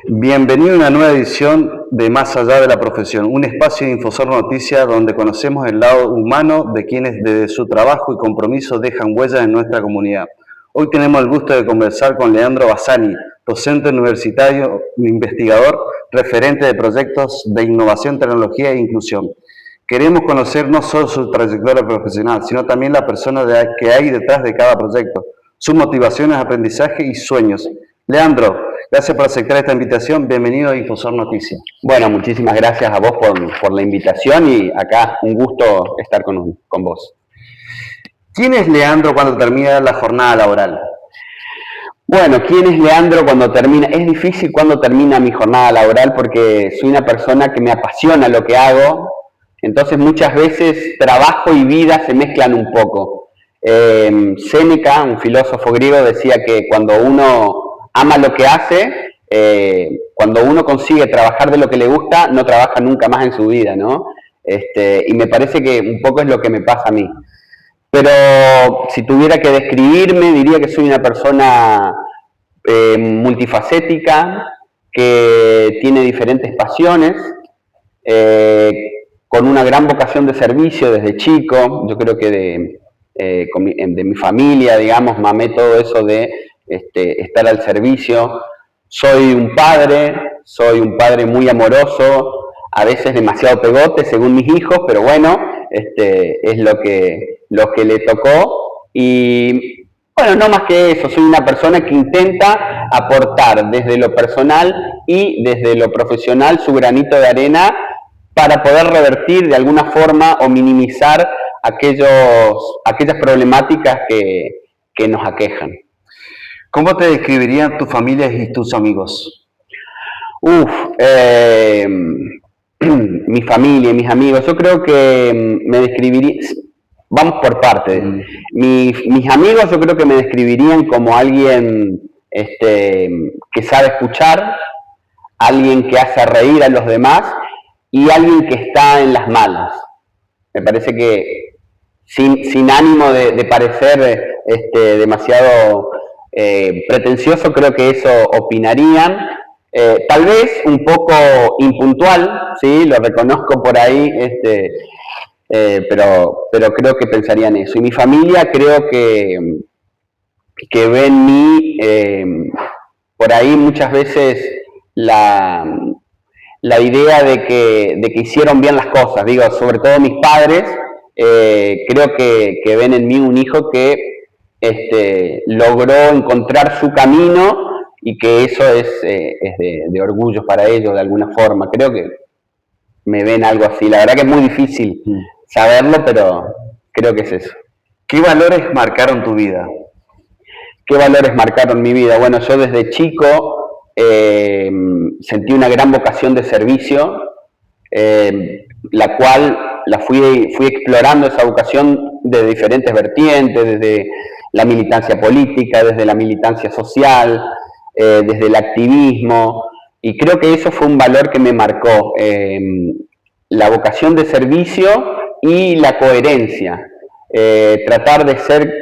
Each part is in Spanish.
Bienvenido a una nueva edición de Más allá de la profesión, un espacio de Infosor Noticias donde conocemos el lado humano de quienes desde su trabajo y compromiso dejan huellas en nuestra comunidad. Hoy tenemos el gusto de conversar con Leandro Bassani, docente universitario, investigador, referente de proyectos de innovación, tecnología e inclusión. Queremos conocer no solo su trayectoria profesional, sino también la persona que hay detrás de cada proyecto, sus motivaciones, aprendizaje y sueños. Leandro, gracias por aceptar esta invitación. Bienvenido a Infosor Noticias. Bueno, muchísimas gracias a vos por la invitación y acá un gusto estar con vos. ¿Quién es Leandro cuando termina la jornada laboral? Bueno, ¿quién es Leandro cuando termina? Es difícil cuando termina mi jornada laboral porque soy una persona que me apasiona lo que hago, entonces muchas veces trabajo y vida se mezclan un poco. Séneca, un filósofo griego, decía que cuando uno ama lo que hace, cuando uno consigue trabajar de lo que le gusta, no trabaja nunca más en su vida, ¿no? Y me parece que un poco es lo que me pasa a mí. Pero si tuviera que describirme, diría que soy una persona multifacética, que tiene diferentes pasiones, con una gran vocación de servicio desde chico. Yo creo que de mi familia, digamos, mamé todo eso de estar al servicio. Soy un padre muy amoroso, a veces demasiado pegote según mis hijos, pero bueno, es lo que le tocó. Y bueno, no más que eso, soy una persona que intenta aportar desde lo personal y desde lo profesional su granito de arena para poder revertir de alguna forma o minimizar aquellas problemáticas que nos aquejan. ¿Cómo te describirían tu familia y tus amigos? Mi familia, mis amigos, yo creo que me describiría, vamos por partes. Mis amigos yo creo que me describirían como alguien que sabe escuchar, alguien que hace reír a los demás y alguien que está en las malas. Me parece que sin ánimo de parecer demasiado pretencioso, pero creo que eso opinarían. Tal vez un poco impuntual, ¿sí? Lo reconozco por ahí, pero creo que pensarían eso. Y mi familia creo que ve en mí, por ahí muchas veces, la idea de que hicieron bien las cosas. Digo, sobre todo mis padres, creo que ven en mí un hijo que logró encontrar su camino y que eso es de orgullo para ellos de alguna forma. Creo que me ven algo así. La verdad que es muy difícil saberlo, pero creo que es eso. ¿Qué valores marcaron tu vida? ¿Qué valores marcaron mi vida? Bueno, yo desde chico sentí una gran vocación de servicio, la cual fui explorando esa vocación de diferentes vertientes, desde la militancia política, desde la militancia social, desde el activismo, y creo que eso fue un valor que me marcó, la vocación de servicio y la coherencia, tratar de ser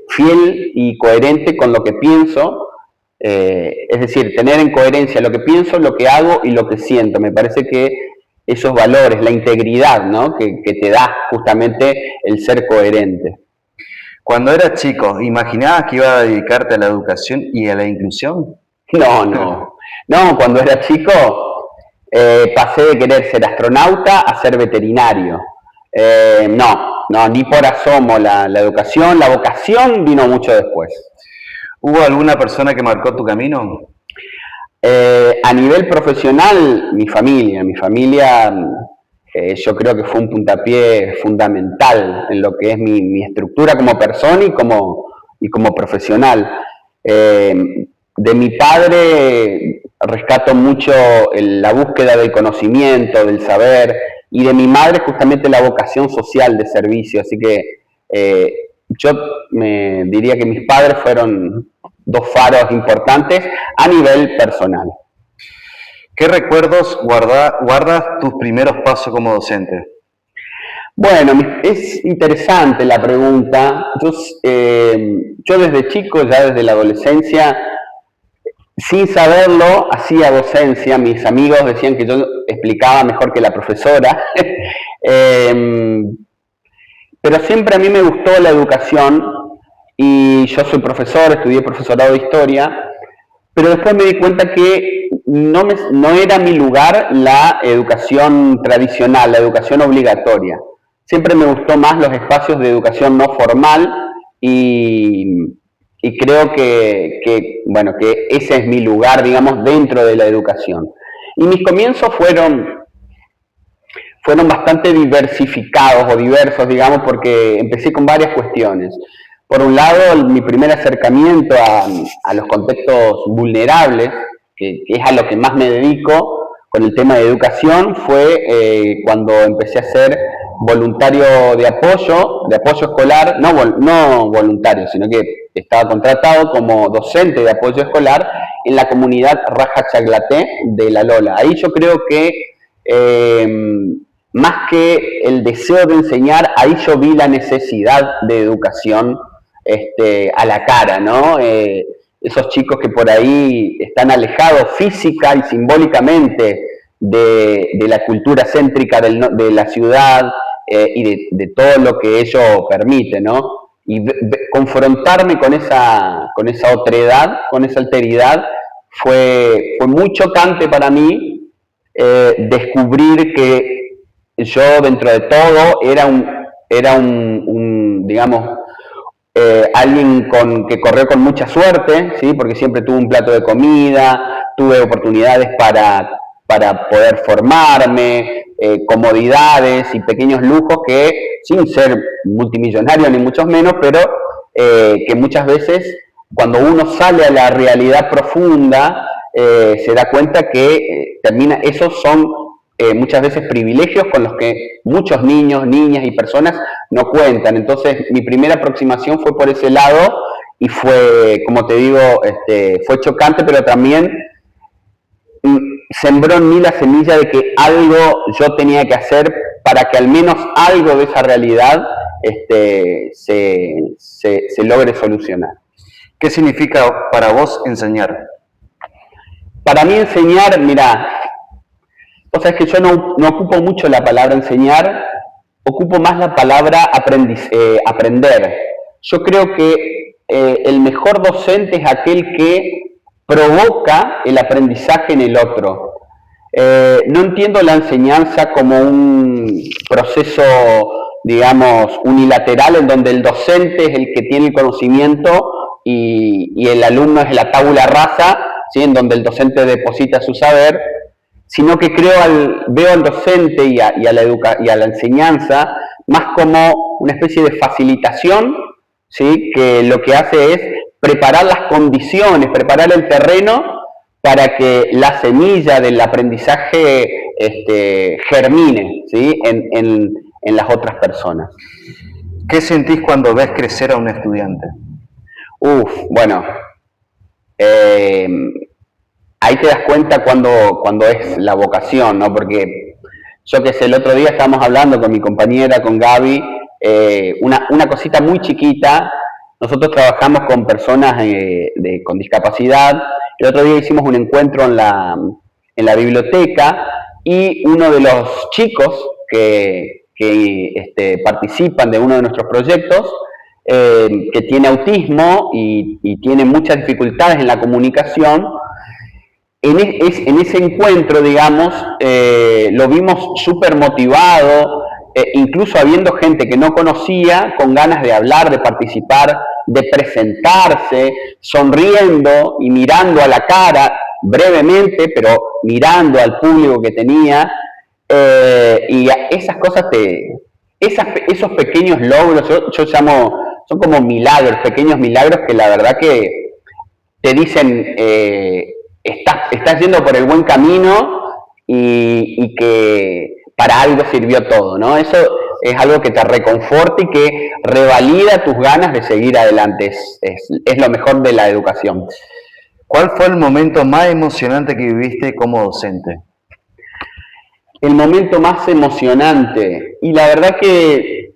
fiel y coherente con lo que pienso, es decir, tener en coherencia lo que pienso, lo que hago y lo que siento. Me parece que esos valores, la integridad, ¿no? que te da justamente el ser coherente. Cuando eras chico, ¿imaginabas que ibas a dedicarte a la educación y a la inclusión? No, cuando era chico pasé de querer ser astronauta a ser veterinario. No, ni por asomo la educación, la vocación vino mucho después. ¿Hubo alguna persona que marcó tu camino? A nivel profesional, mi familia yo creo que fue un puntapié fundamental en lo que es mi estructura como persona y como profesional. De mi padre rescato mucho la búsqueda del conocimiento, del saber, y de mi madre justamente la vocación social de servicio. Así que yo me diría que mis padres fueron dos faros importantes a nivel personal. ¿Qué recuerdos guardas tus primeros pasos como docente? Bueno, es interesante la pregunta. Yo desde chico, ya desde la adolescencia, sin saberlo, hacía docencia. Mis amigos decían que yo explicaba mejor que la profesora. Pero siempre a mí me gustó la educación y yo soy profesor, estudié profesorado de historia, pero después me di cuenta que no era mi lugar la educación tradicional, la educación obligatoria. Siempre me gustó más los espacios de educación no formal y creo bueno, que ese es mi lugar, digamos, dentro de la educación. Y mis comienzos fueron bastante diversificados o diversos, digamos, porque empecé con varias cuestiones. Por un lado, mi primer acercamiento a los contextos vulnerables, que es a lo que más me dedico con el tema de educación, fue cuando empecé a ser voluntario de apoyo escolar, no voluntario, sino que estaba contratado como docente de apoyo escolar en la comunidad Raja Chaglaté de La Lola. Ahí yo creo que más que el deseo de enseñar, ahí yo vi la necesidad de educación a la cara, ¿no? Esos chicos que por ahí están alejados física y simbólicamente de la cultura céntrica de la ciudad y de todo lo que ello permite, ¿no? Y confrontarme con esa otredad, con esa alteridad, fue muy chocante para mí descubrir que yo, dentro de todo, era un digamos, alguien que corrió con mucha suerte, ¿sí? Porque siempre tuve un plato de comida, tuve oportunidades para poder formarme, comodidades y pequeños lujos que, sin ser multimillonario ni mucho menos, pero que muchas veces, cuando uno sale a la realidad profunda, se da cuenta que esos son muchas veces privilegios con los que muchos niños, niñas y personas no cuentan. Entonces, mi primera aproximación fue por ese lado y fue, como te digo, fue chocante, pero también sembró en mí la semilla de que algo yo tenía que hacer para que al menos algo de esa realidad se logre solucionar. ¿Qué significa para vos enseñar? Para mí enseñar, mira, o sea, es que yo no ocupo mucho la palabra enseñar, ocupo más la palabra aprender. Yo creo que el mejor docente es aquel que provoca el aprendizaje en el otro. No entiendo la enseñanza como un proceso, digamos, unilateral en donde el docente es el que tiene el conocimiento y el alumno es la tabula rasa, ¿sí? En donde el docente deposita su saber, sino que veo al docente y a la enseñanza más como una especie de facilitación, ¿sí? Que lo que hace es preparar las condiciones, preparar el terreno para que la semilla del aprendizaje germine, ¿sí? en las otras personas. ¿Qué sentís cuando ves crecer a un estudiante? Bueno, ahí te das cuenta cuando es la vocación, ¿no? Porque yo qué sé, el otro día estábamos hablando con mi compañera, con Gaby, una cosita muy chiquita. Nosotros trabajamos con personas con discapacidad. El otro día hicimos un encuentro en la biblioteca y uno de los chicos que participan de uno de nuestros proyectos, que tiene autismo y tiene muchas dificultades en la comunicación, en ese encuentro, digamos, lo vimos súper motivado, incluso habiendo gente que no conocía, con ganas de hablar, de participar, de presentarse, sonriendo y mirando a la cara, brevemente, pero mirando al público que tenía, y esas cosas esos pequeños logros, yo llamo, son como milagros, pequeños milagros que la verdad que te dicen, estás yendo por el buen camino y que para algo sirvió todo, ¿no? Eso es algo que te reconforta y que revalida tus ganas de seguir adelante. Es lo mejor de la educación. ¿Cuál fue el momento más emocionante que viviste como docente? El momento más emocionante, y la verdad que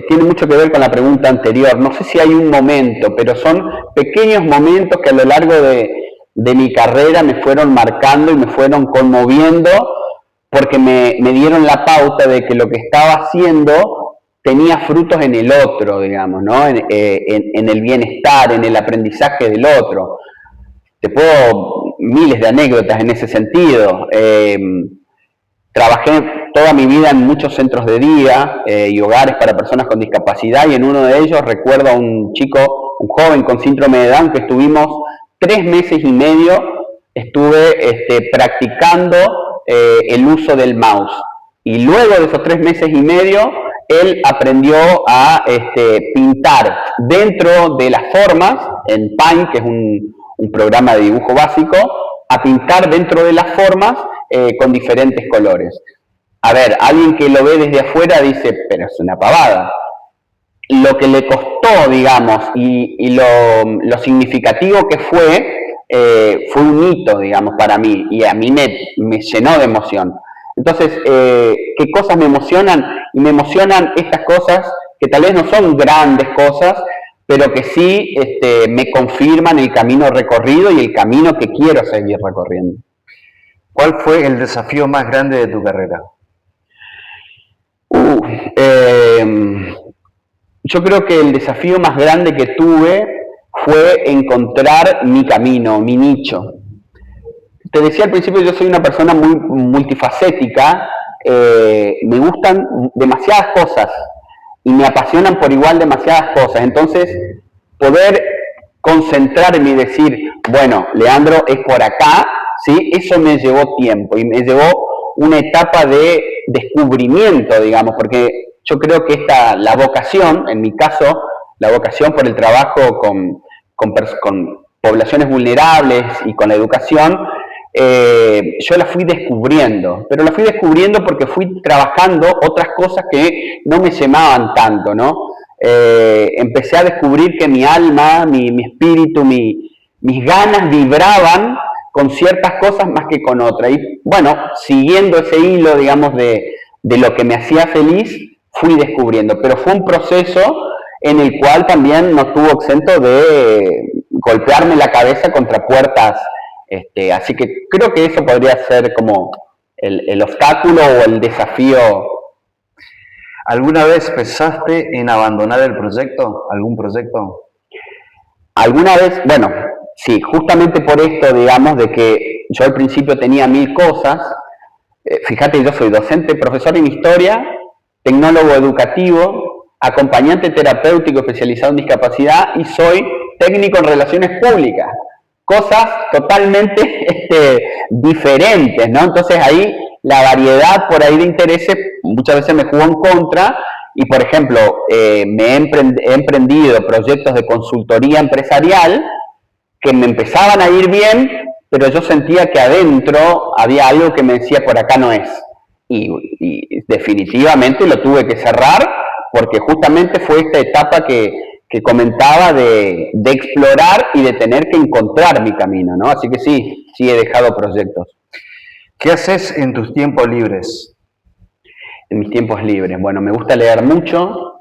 tiene mucho que ver con la pregunta anterior. No sé si hay un momento, pero son pequeños momentos que a lo largo de de mi carrera me fueron marcando y me fueron conmoviendo porque me dieron la pauta de que lo que estaba haciendo tenía frutos en el otro, digamos, ¿no? En el bienestar, en el aprendizaje del otro. Te puedo miles de anécdotas en ese sentido. Trabajé toda mi vida en muchos centros de día y hogares para personas con discapacidad, y en uno de ellos recuerdo a un chico, un joven con síndrome de Down, que estuvimos 3 meses y medio, estuve practicando el uso del mouse. Y luego de esos 3 meses y medio, él aprendió a pintar dentro de las formas, en Paint, que es un programa de dibujo básico, a pintar dentro de las formas con diferentes colores. A ver, alguien que lo ve desde afuera dice, pero es una pavada. Lo que le costó, digamos, y lo significativo que fue un hito, digamos, para mí, y a mí me llenó de emoción. Entonces, ¿qué cosas me emocionan? Y me emocionan estas cosas que tal vez no son grandes cosas, pero que sí me confirman el camino recorrido y el camino que quiero seguir recorriendo. ¿Cuál fue el desafío más grande de tu carrera? Yo creo que el desafío más grande que tuve fue encontrar mi camino, mi nicho. Te decía al principio, yo soy una persona muy multifacética, me gustan demasiadas cosas y me apasionan por igual demasiadas cosas. Entonces, poder concentrarme y decir, bueno, Leandro, es por acá, ¿sí? Eso me llevó tiempo y me llevó una etapa de descubrimiento, digamos, porque yo creo que la vocación, en mi caso, la vocación por el trabajo con poblaciones vulnerables y con la educación, yo la fui descubriendo, pero la fui descubriendo porque fui trabajando otras cosas que no me llamaban tanto, ¿no? Empecé a descubrir que mi alma, mi espíritu, mis ganas vibraban con ciertas cosas más que con otras. Y bueno, siguiendo ese hilo, digamos, de lo que me hacía feliz, fui descubriendo. Pero fue un proceso en el cual también no estuvo exento de golpearme la cabeza contra puertas. Así que creo que eso podría ser como el obstáculo o el desafío. ¿Alguna vez pensaste en abandonar el proyecto? ¿Algún proyecto? Alguna vez, bueno, sí, justamente por esto, digamos, de que yo al principio tenía 1000 cosas. Fíjate, yo soy docente, profesor en historia, tecnólogo educativo, acompañante terapéutico especializado en discapacidad y soy técnico en relaciones públicas. Cosas totalmente diferentes, ¿no? Entonces ahí la variedad por ahí de intereses muchas veces me jugó en contra y, por ejemplo, he emprendido proyectos de consultoría empresarial que me empezaban a ir bien, pero yo sentía que adentro había algo que me decía por acá no es. Y definitivamente lo tuve que cerrar porque justamente fue esta etapa que comentaba de explorar y de tener que encontrar mi camino, ¿no? Así que sí he dejado proyectos. ¿Qué haces en tus tiempos libres? En mis tiempos libres, bueno, me gusta leer mucho.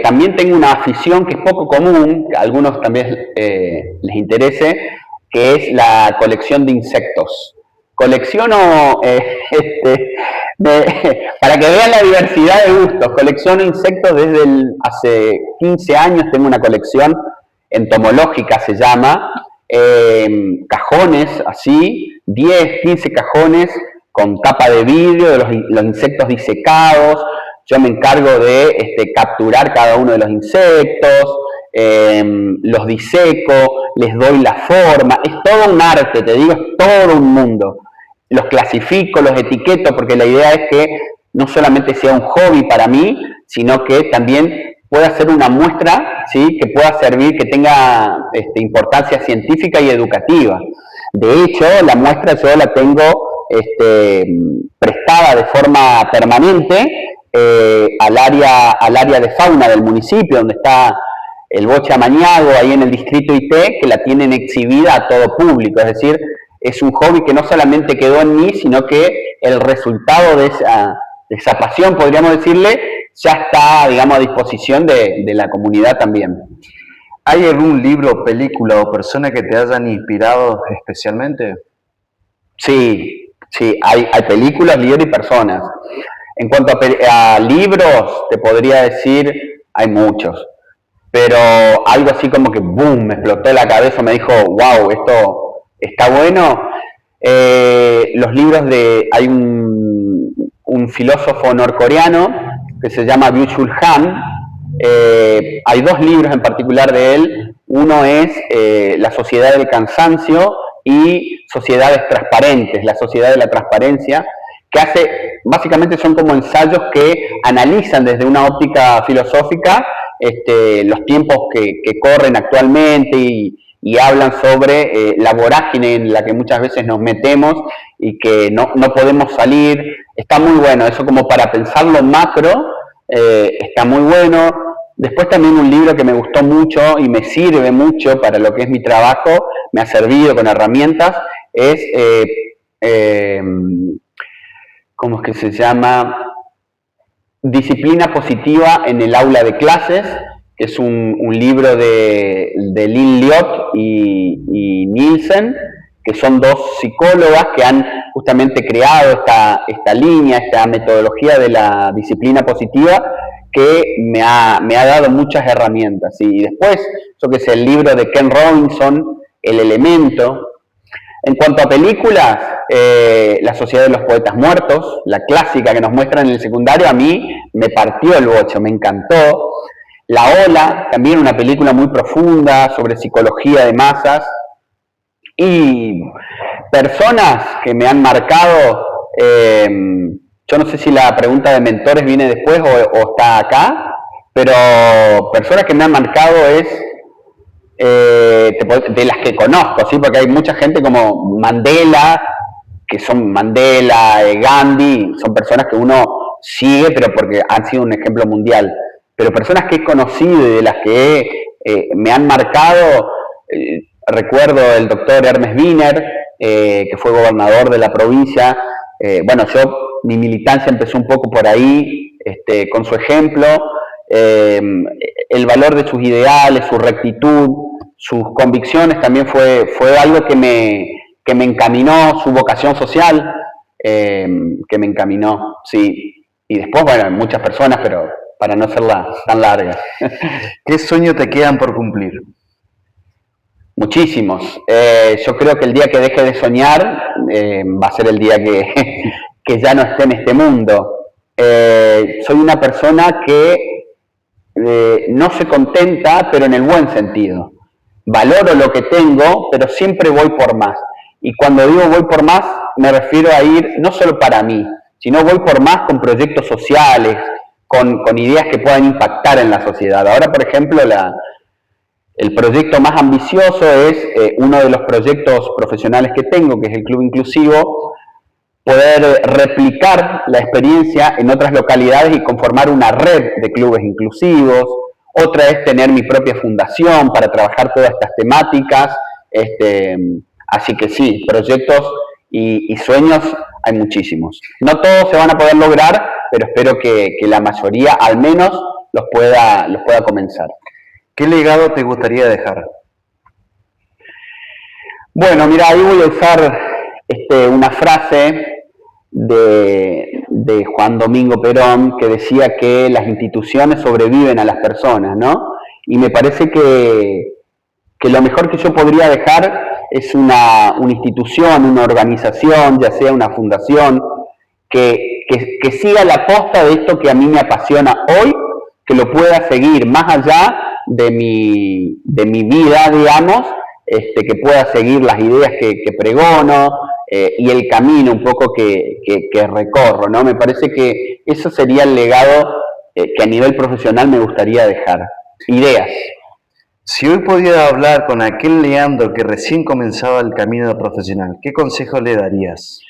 También tengo una afición que es poco común, que a algunos también les interese, que es la colección de insectos. Colecciono, para que vean la diversidad de gustos, colecciono insectos desde hace 15 años, tengo una colección entomológica, se llama, cajones así, 10, 15 cajones con tapa de vidrio de los insectos disecados. Yo me encargo de capturar cada uno de los insectos, los diseco, les doy la forma. Es todo un arte, te digo, es todo un mundo. Los clasifico, los etiqueto, porque la idea es que no solamente sea un hobby para mí, sino que también pueda ser una muestra, ¿sí? Que pueda servir, que tenga importancia científica y educativa. De hecho, la muestra yo la tengo prestada de forma permanente al área de fauna del municipio, donde está el boche amañado, ahí en el distrito IT, que la tienen exhibida a todo público. Es decir, es un hobby que no solamente quedó en mí, sino que el resultado de esa pasión, podríamos decirle, ya está, digamos, a disposición de la comunidad también. ¿Hay algún libro, película o persona que te hayan inspirado especialmente? Sí, sí, hay películas, libros y personas. En cuanto a libros, te podría decir, hay muchos. Pero algo así como que, boom, me explotó la cabeza, me dijo, wow, esto está bueno. Los libros hay un filósofo norcoreano que se llama Byung-Chul Han. Hay dos libros en particular de él. Uno es La Sociedad del Cansancio y Sociedades Transparentes, la Sociedad de la Transparencia, que básicamente son como ensayos que analizan desde una óptica filosófica los tiempos que corren actualmente y hablan sobre la vorágine en la que muchas veces nos metemos y que no podemos salir. Está muy bueno, eso como para pensarlo macro, está muy bueno. Después también un libro que me gustó mucho y me sirve mucho para lo que es mi trabajo, me ha servido con herramientas, es, ¿cómo es que se llama? Disciplina positiva en el aula de clases, que es un libro de Lynn Liot y Nielsen, que son dos psicólogas que han justamente creado esta línea, esta metodología de la disciplina positiva, que me ha dado muchas herramientas. Y después, yo que sé, el libro de Ken Robinson, El Elemento. En cuanto a películas, La Sociedad de los Poetas Muertos, la clásica que nos muestran en el secundario, a mí me partió el bocho, me encantó. La Ola, también una película muy profunda sobre psicología de masas. Y personas que me han marcado, yo no sé si la pregunta de mentores viene después o está acá, pero personas que me han marcado es de las que conozco, ¿sí? Porque hay mucha gente como Mandela, que son Mandela, Gandhi, son personas que uno sigue, pero porque han sido un ejemplo mundial. Pero personas que he conocido y de las que me han marcado, recuerdo el doctor Hermes Wiener, que fue gobernador de la provincia. Bueno, mi militancia empezó un poco por ahí, con su ejemplo. El valor de sus ideales, su rectitud, sus convicciones también fue algo que me encaminó, su vocación social, que me encaminó, sí. Y después, bueno, muchas personas, pero para no hacerla tan larga. ¿Qué sueños te quedan por cumplir? Muchísimos. Yo creo que el día que deje de soñar va a ser el día que ya no esté en este mundo. Soy una persona que no se contenta, pero en el buen sentido. Valoro lo que tengo, pero siempre voy por más. Y cuando digo voy por más, me refiero a ir no solo para mí, sino voy por más con proyectos sociales, con ideas que puedan impactar en la sociedad. Ahora, por ejemplo, el proyecto más ambicioso es uno de los proyectos profesionales que tengo, que es el Club Inclusivo, poder replicar la experiencia en otras localidades y conformar una red de clubes inclusivos. Otra es tener mi propia fundación para trabajar todas estas temáticas. Así que sí, proyectos y sueños hay muchísimos. No todos se van a poder lograr, pero espero que la mayoría al menos los pueda comenzar. ¿Qué legado te gustaría dejar? Bueno, mira, ahí voy a usar una frase de Juan Domingo Perón, que decía que las instituciones sobreviven a las personas, ¿no? Y me parece que lo mejor que yo podría dejar es una institución, una organización, ya sea una fundación, que siga la posta de esto que a mí me apasiona hoy, que lo pueda seguir más allá de mi vida, digamos, que pueda seguir las ideas que pregono y el camino un poco que recorro, ¿no? Me parece que eso sería el legado que a nivel profesional me gustaría dejar. Ideas. Si hoy pudiera hablar con aquel Leandro que recién comenzaba el camino profesional, ¿qué consejo le darías?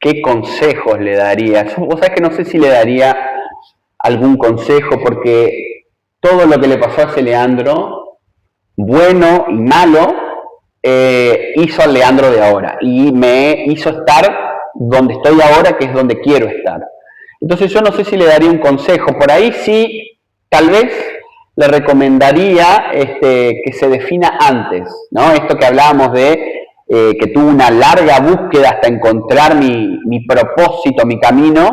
¿Qué consejos le daría? Vos sabés que no sé si le daría algún consejo, porque todo lo que le pasó a ese Leandro, bueno y malo, hizo al Leandro de ahora y me hizo estar donde estoy ahora, que es donde quiero estar. Entonces yo no sé si le daría un consejo. Por ahí sí, tal vez le recomendaría que se defina antes, ¿no? Esto que hablábamos de que tuve una larga búsqueda hasta encontrar mi propósito, mi camino,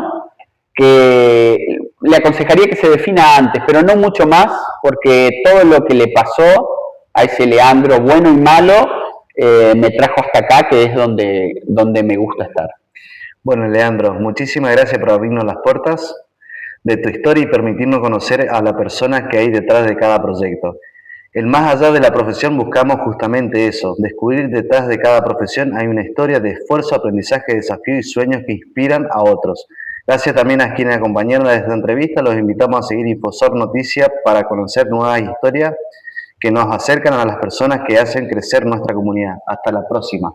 que le aconsejaría que se defina antes, pero no mucho más, porque todo lo que le pasó a ese Leandro, bueno y malo, me trajo hasta acá, que es donde me gusta estar. Bueno, Leandro, muchísimas gracias por abrirnos las puertas de tu historia y permitirnos conocer a la persona que hay detrás de cada proyecto. El más allá de la profesión buscamos justamente eso, descubrir detrás de cada profesión hay una historia de esfuerzo, aprendizaje, desafío y sueños que inspiran a otros. Gracias también a quienes acompañaron a esta entrevista, los invitamos a seguir Infosor Noticias para conocer nuevas historias que nos acercan a las personas que hacen crecer nuestra comunidad. Hasta la próxima.